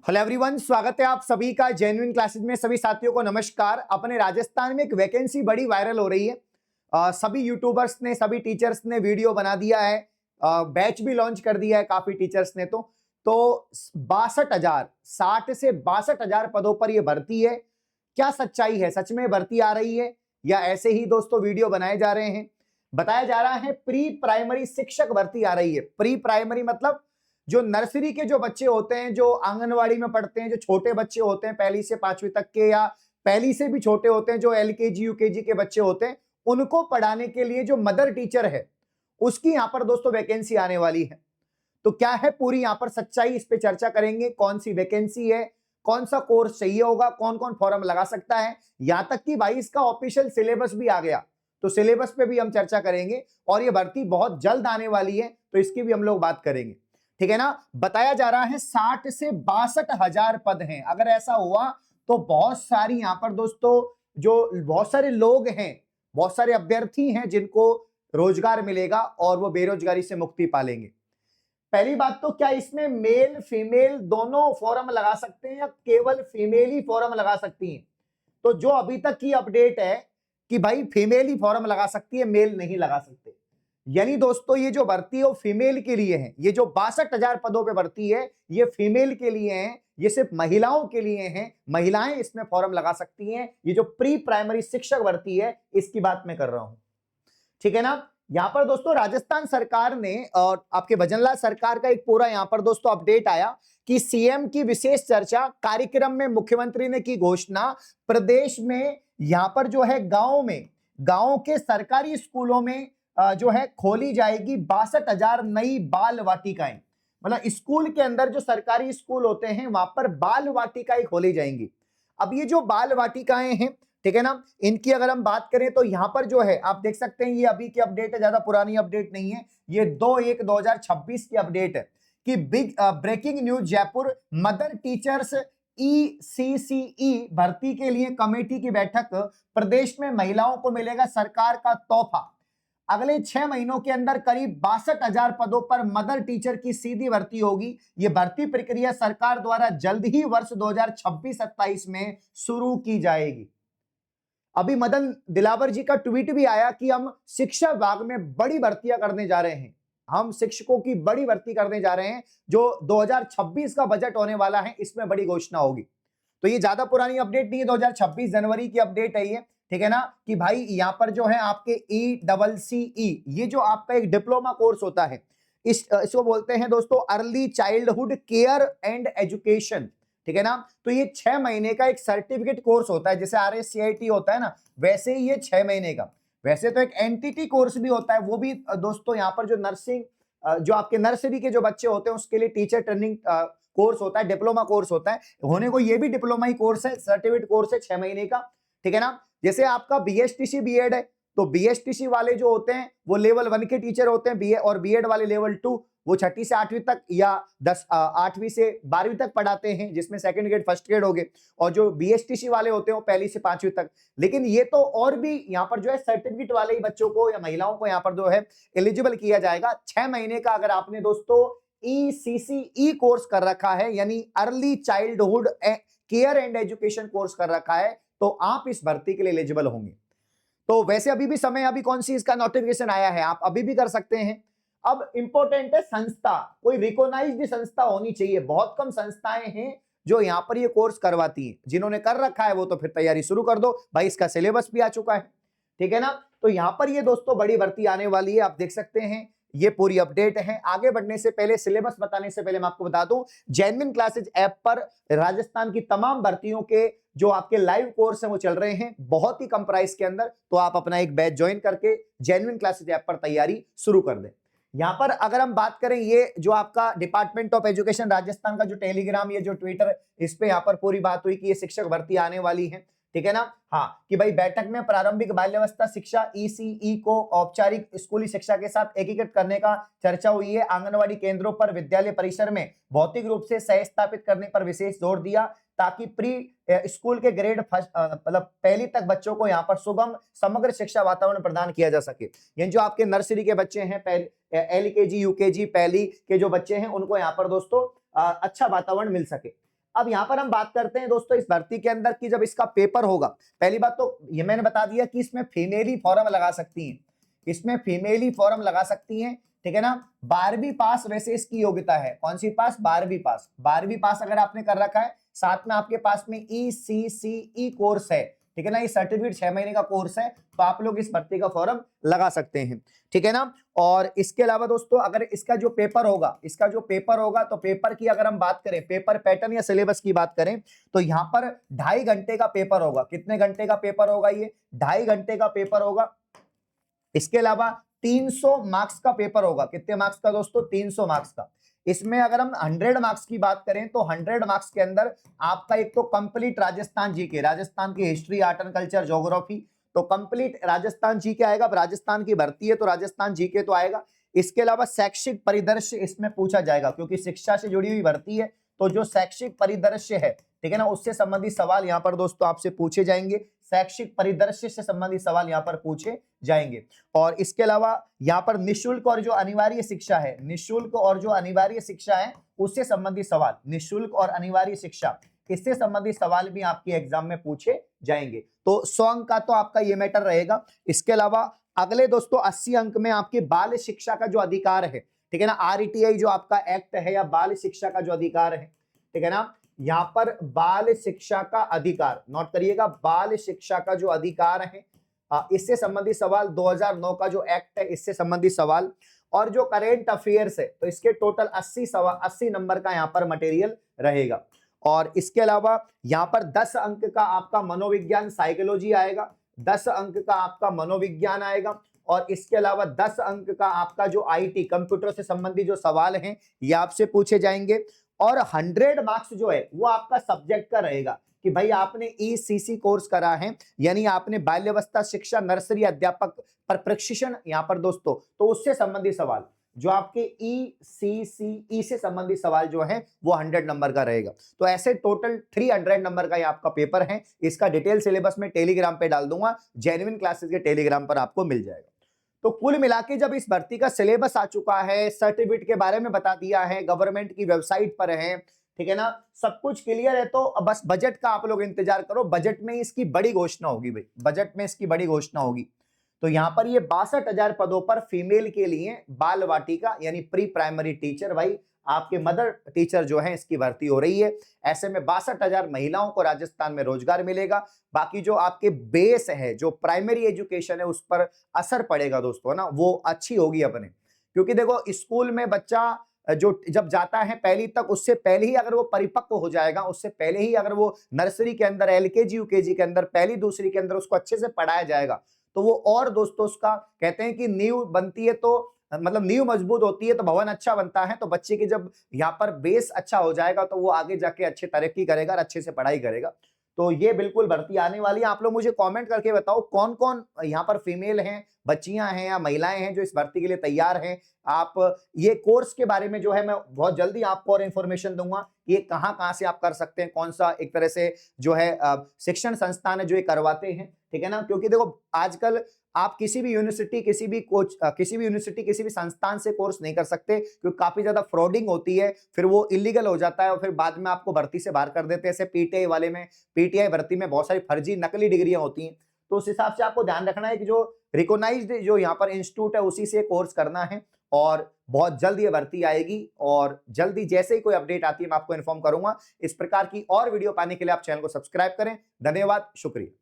Hello everyone, स्वागत है आप सभी का जेन्युइन क्लासेस में। सभी साथियों को नमस्कार। अपने राजस्थान में एक वैकेंसी बड़ी वायरल हो रही है। सभी यूट्यूबर्स ने, सभी टीचर्स ने वीडियो बना दिया है, बैच भी लॉन्च कर दिया है काफी टीचर्स ने। तो 62,000, 60 से 62,000 पदों पर यह भर्ती है। क्या सच्चाई है? सच में भर्ती आ रही है या ऐसे ही दोस्तों वीडियो बनाए जा रहे हैं? बताया जा रहा है प्री प्राइमरी शिक्षक भर्ती आ रही है। प्री प्राइमरी मतलब जो नर्सरी के जो बच्चे होते हैं, जो आंगनवाड़ी में पढ़ते हैं, जो छोटे बच्चे होते हैं पहली से 5वीं तक के, या पहली से भी छोटे होते हैं, जो एलकेजी यूकेजी के बच्चे होते हैं, उनको पढ़ाने के लिए जो मदर टीचर है उसकी यहां पर दोस्तों वैकेंसी आने वाली है। तो क्या है पूरी यहां पर सच्चाई, इस पे चर्चा करेंगे। कौन सी वैकेंसी है, कौन सा कोर्स चाहिए होगा, कौन कौन फॉर्म लगा सकता है, यहां तक कि भाई इसका ऑफिशियल सिलेबस भी आ गया, तो सिलेबस पे भी हम चर्चा करेंगे। और ये भर्ती बहुत जल्द आने वाली है, तो इसकी भी हम लोग बात करेंगे, ठीक है ना। बताया जा रहा है 60 से 62,000 पद हैं। अगर ऐसा हुआ तो बहुत सारी यहां पर दोस्तों जो बहुत सारे लोग हैं, बहुत सारे अभ्यर्थी हैं जिनको रोजगार मिलेगा और वो बेरोजगारी से मुक्ति पालेंगे। पहली बात तो क्या इसमें मेल फीमेल दोनों फॉर्म लगा सकते हैं या केवल फीमेल ही फॉर्म लगा सकती हैं? तो जो अभी तक की अपडेट है कि भाई फीमेल ही फॉर्म लगा सकती है, मेल नहीं लगा सकते। यानी दोस्तों ये जो भर्ती है वो फीमेल के लिए है। ये जो 62,000 पदों पे भर्ती है ये फीमेल के लिए है, ये सिर्फ महिलाओं के लिए है। महिलाएं इसमें फॉर्म लगा सकती हैं। ये जो प्री प्राइमरी शिक्षक भर्ती है इसकी बात मैं कर रहा हूं, ठीक है ना। यहां पर दोस्तों राजस्थान सरकार ने और आपके भजनलाल सरकार का एक पूरा यहां पर दोस्तों अपडेट आया कि सीएम की विशेष चर्चा कार्यक्रम में मुख्यमंत्री ने की घोषणा। प्रदेश में यहां पर जो है गांव के सरकारी स्कूलों में जो है खोली जाएगी 62,000 नई बाल वाटिकाएं। मतलब स्कूल के अंदर जो सरकारी स्कूल होते हैं वहां पर बाल वाटिकाएं खोली जाएंगी। अब ये जो बाल वाटिकाएं हैं, ठीक है ना, इनकी अगर हम बात करें तो यहां पर जो है आप देख सकते हैं, ये अभी की अपडेट है, ज्यादा पुरानी अपडेट नहीं है, ये 2/1/2026 की अपडेट है कि big breaking news Jaipur mother teachers ECCE भर्ती के लिए कमेटी की बैठक। प्रदेश में महिलाओं को मिलेगा सरकार का तोहफा। अगले 6 महीनों के अंदर करीब 62,000 पदों पर मदर टीचर की सीधी भर्ती होगी। यह भर्ती प्रक्रिया सरकार द्वारा जल्द ही वर्ष 2026-27 में शुरू की जाएगी। अभी मदन दिलावर जी का ट्वीट भी आया कि हम शिक्षा विभाग में बड़ी भर्तियां करने जा रहे हैं, हम शिक्षकों की बड़ी भर्ती करने जा रहे हैं। जो 2026 का बजट होने वाला है इसमें बड़ी घोषणा होगी। तो ये ज्यादा पुरानी अपडेट नहीं है, 2026 जनवरी की अपडेट है ये, ठीक है ना। कि भाई यहां पर जो है आपके ECCE, ये जो आपका एक डिप्लोमा कोर्स होता है, इसको बोलते हैं दोस्तों early childhood care and education, ठीक है ना। तो ये 6 महीने का एक सर्टिफिकेट कोर्स होता है, जैसे RSCIT होता है ना, वैसे ही ये 6 महीने का। वैसे तो एक एनटीटी कोर्स भी होता है, वो भी दोस्तों यहाँ पर जो नर्सिंग, जो आपके नर्सरी के जो बच्चे होते हैं उसके लिए टीचर ट्रेनिंग कोर्स होता है, डिप्लोमा कोर्स होता है। होने को ये भी डिप्लोमा ही कोर्स है, सर्टिफिकेट कोर्स है 6 महीने का, ठीक है ना। जैसे आपका BSTC बीएड है, तो BSTC वाले जो होते हैं वो लेवल 1 के टीचर होते हैं, और बीएड वाले लेवल 2, वो 6ठी से 8वीं तक या 8वीं से 12वीं तक पढ़ाते हैं, जिसमें सेकंड ग्रेड फर्स्ट ग्रेड हो गए। और जो BSTC वाले होते हैं वो पहली से 5वीं तक। लेकिन ये तो और भी यहाँ पर जो है सर्टिफिकेट वाले ही बच्चों को या महिलाओं को यहाँ पर जो है एलिजिबल किया जाएगा। 6 महीने का अगर आपने दोस्तों ECCE कोर्स कर रखा है, यानी early childhood care and education course कर रखा है, तो आप इस भर्ती के लिए एलिजिबल होंगे। तो वैसे अभी भी समय, अभी कौन सी इसका नोटिफिकेशन आया है, आप अभी भी कर सकते हैं। अब इंपॉर्टेंट है संस्था, कोई रिकॉग्नाइज्ड संस्था होनी चाहिए। बहुत कम संस्थाएं हैं जो यहां पर ये कोर्स करवाती हैं। जिन्होंने कर रखा है वो तो फिर तैयारी शुरू कर दो भाई, इसका सिलेबस भी आ चुका है, ठीक है ना। तो यहां पर ये दोस्तों बड़ी भर्ती आने वाली है, आप देख सकते हैं। ये पूरी अपडेट है। आगे बढ़ने से पहले, सिलेबस बताने से पहले मैं आपको बता दूं, जेन्युइन क्लासेज ऐप पर राजस्थान की तमाम भर्तियों के जो आपके लाइव कोर्स हैं वो चल रहे हैं बहुत ही कम प्राइस के अंदर। तो आप अपना एक बैच ज्वाइन करके जेन्युइन क्लासेज ऐप पर तैयारी शुरू कर दें। यहां पर अगर हम बात करें, ये जो आपका डिपार्टमेंट ऑफ एजुकेशन राजस्थान का जो टेलीग्राम, ये जो ट्विटर, इस पे यहां पर पूरी बात हुई कि ये शिक्षक भर्ती आने वाली है, ठीक है ना। हाँ, कि भाई बैठक में प्रारंभिक बाल्यावस्था शिक्षा ECE को औपचारिक स्कूली शिक्षा के साथ एकीकृत करने का चर्चा हुई है। आंगनवाड़ी केंद्रों पर विद्यालय परिसर में भौतिक रूप से सह स्थापित करने पर विशेष जोर दिया, ताकि प्री स्कूल के ग्रेड मतलब पहली तक बच्चों को यहाँ पर सुगम समग्र शिक्षा वातावरण प्रदान किया जा सके। यानी जो आपके नर्सरी के बच्चे हैं, LKG UKG पहली के जो बच्चे हैं, उनको यहाँ पर दोस्तों अच्छा वातावरण मिल सके। अब यहां पर हम बात करते हैं दोस्तों इस भर्ती के अंदर कि जब इसका पेपर होगा, पहली बात तो ये मैंने बता दिया कि इसमें फीमेल ही फॉर्म लगा सकती हैं, इसमें फीमेल ही फॉर्म लगा सकती हैं, ठीक है ना। 12वीं पास वैसे इसकी योग्यता है, कौन सी पास, 12वीं पास। 12वीं पास अगर आपने कर रखा है, साथ में आपके पास में ECCE कोर्स है, ठीक है ना, ये सर्टिफिकेट 6 महीने का कोर्स है, तो आप लोग इस भर्ती का फॉर्म लगा सकते हैं, ठीक है ना। और इसके अलावा दोस्तों अगर इसका जो पेपर होगा, इसका जो पेपर होगा, तो पेपर की अगर हम बात करें, पेपर पैटर्न या सिलेबस की बात करें, तो यहां पर 2.5 घंटे का पेपर होगा। कितने घंटे का पेपर होगा, ये 2.5 घंटे का पेपर होगा। इसके अलावा 300 मार्क्स का पेपर होगा। कितने मार्क्स का दोस्तों, 300 मार्क्स का। इसमें अगर हम 100 मार्क्स की बात करें तो 100 मार्क्स के अंदर आपका एक तो कंप्लीट राजस्थान जीके, राजस्थान की history, art and culture, geography, तो कंप्लीट राजस्थान जीके आएगा। अब राजस्थान की भर्ती है तो राजस्थान जीके तो आएगा। इसके अलावा शैक्षिक परिदृश्य इसमें पूछा जाएगा, क्योंकि शिक्षा से जुड़ी हुई भर्ती है, तो जो शैक्षिक परिदृश्य है, ठीक है ना, उससे संबंधित सवाल यहां पर दोस्तों आपसे पूछे जाएंगे। शैक्षिक परिदृश्य से संबंधित सवाल यहां पर पूछे जाएंगे। और इसके अलावा यहां पर निशुल्क और जो अनिवार्य शिक्षा है, निशुल्क और जो अनिवार्य शिक्षा है उससे संबंधित सवाल, निशुल्क और अनिवार्य शिक्षा, इससे संबंधित सवाल भी आपके एग्जाम में पूछे जाएंगे। तो 100 अंक का तो आपका ये मैटर रहेगा। इसके अलावा अगले दोस्तों 80 अंक में आपके बाल शिक्षा का जो अधिकार है, ठीक है ना, RTI जो आपका एक्ट है या बाल शिक्षा का जो अधिकार है, ठीक है ना, यहां पर बाल शिक्षा का अधिकार नोट करिएगा, बाल शिक्षा का जो अधिकार है, इससे संबंधित सवाल, 2009 का जो एक्ट है इससे संबंधित सवाल, और जो करेंट अफेयर्स है, तो इसके टोटल 80 नंबर का यहां पर मटेरियल रहेगा। और इसके अलावा यहां पर 10 अंक का आपका मनोविज्ञान, साइकोलॉजी आएगा, 10 अंक का आपका मनोविज्ञान आएगा, और इसके अलावा 10 अंक का आपका जो IT, कंप्यूटर से संबंधित जो सवाल हैं ये आपसे पूछे जाएंगे। और 100 मार्क्स जो है वो आपका सब्जेक्ट का रहेगा कि भाई आपने ECC कोर्स करा है, यानी आपने बाल्यावस्था शिक्षा नर्सरी अध्यापक पर प्रशिक्षण यहां पर दोस्तों, तो उससे संबंधित सवाल जो आपके ECCE से संबंधित सवाल जो है वो 100 नंबर का रहेगा। तो ऐसे टोटल 300 नंबर का ये आपका पेपर है। इसका डिटेल सिलेबस में टेलीग्राम पे डाल दूंगा, जेन्युइन क्लासेस के टेलीग्राम पर आपको मिल जाएगा। तो कुल मिला के जब इस भर्ती का सिलेबस आ चुका है, सर्टिफिकेट के बारे में बता दिया है, गवर्नमेंट की वेबसाइट पर है, ठीक है ना, सब कुछ क्लियर है, तो बस बजट का आप लोग इंतजार करो। बजट में इसकी बड़ी घोषणा होगी भाई, बजट में इसकी बड़ी घोषणा होगी। तो यहां पर ये 62,000 पदों पर फीमेल के लिए बाल वाटिका यानी प्री प्राइमरी टीचर, भाई आपके मदर टीचर जो है इसकी भर्ती हो रही है। ऐसे में 62,000 महिलाओं को राजस्थान में रोजगार मिलेगा। बाकी जो आपके बेस है, जो प्राइमरी एजुकेशन है, उस पर असर पड़ेगा दोस्तों, ना वो अच्छी होगी अपने, क्योंकि देखो स्कूल में बच्चा जो जब जाता है पहली तक, उससे पहले ही अगर वो परिपक्व हो जाएगा, उससे पहले ही अगर वो नर्सरी के अंदर, LKG UKG के अंदर, पहली दूसरी के अंदर उसको अच्छे से पढ़ाया जाएगा, तो वो और दोस्तों उसका कहते हैं कि नींव बनती है, तो मतलब नींव मजबूत होती है तो भवन अच्छा बनता है। तो बच्चे की जब यहाँ पर बेस अच्छा हो जाएगा तो वो आगे जाके अच्छे तरक्की करेगा और अच्छे से पढ़ाई करेगा। तो ये बिल्कुल भर्ती आने वाली है। आप लोग मुझे कमेंट करके बताओ कौन कौन यहाँ पर फीमेल हैं, बच्चियां हैं या महिलाएं हैं जो इस भर्ती के लिए तैयार हैं। आप ये कोर्स के बारे में जो है मैं बहुत जल्दी आपको और इन्फॉर्मेशन दूंगा कि ये कहाँ से आप कर सकते हैं, कौन सा एक तरह से जो है शिक्षण संस्थान है जो ये करवाते हैं, ठीक है ना। क्योंकि देखो आजकल आप किसी भी यूनिवर्सिटी, किसी भी संस्थान से कोर्स नहीं कर सकते, क्योंकि काफी ज्यादा फ्रॉडिंग होती है, फिर वो इलीगल हो जाता है और फिर बाद में आपको भर्ती से बाहर कर देते हैं। ऐसे PTI वाले में, PTI भर्ती में बहुत सारी फर्जी नकली डिग्रियां होती हैं। तो उस हिसाब से आपको ध्यान रखना है कि जो रिकॉग्नाइज्ड जो यहाँ पर इंस्टीट्यूट है उसी से कोर्स करना है। और बहुत जल्द ये भर्ती आएगी, और जल्दी जैसे ही कोई अपडेट आती है मैं आपको इन्फॉर्म करूंगा। इस प्रकार की और वीडियो पाने के लिए आप चैनल को सब्सक्राइब करें। धन्यवाद, शुक्रिया।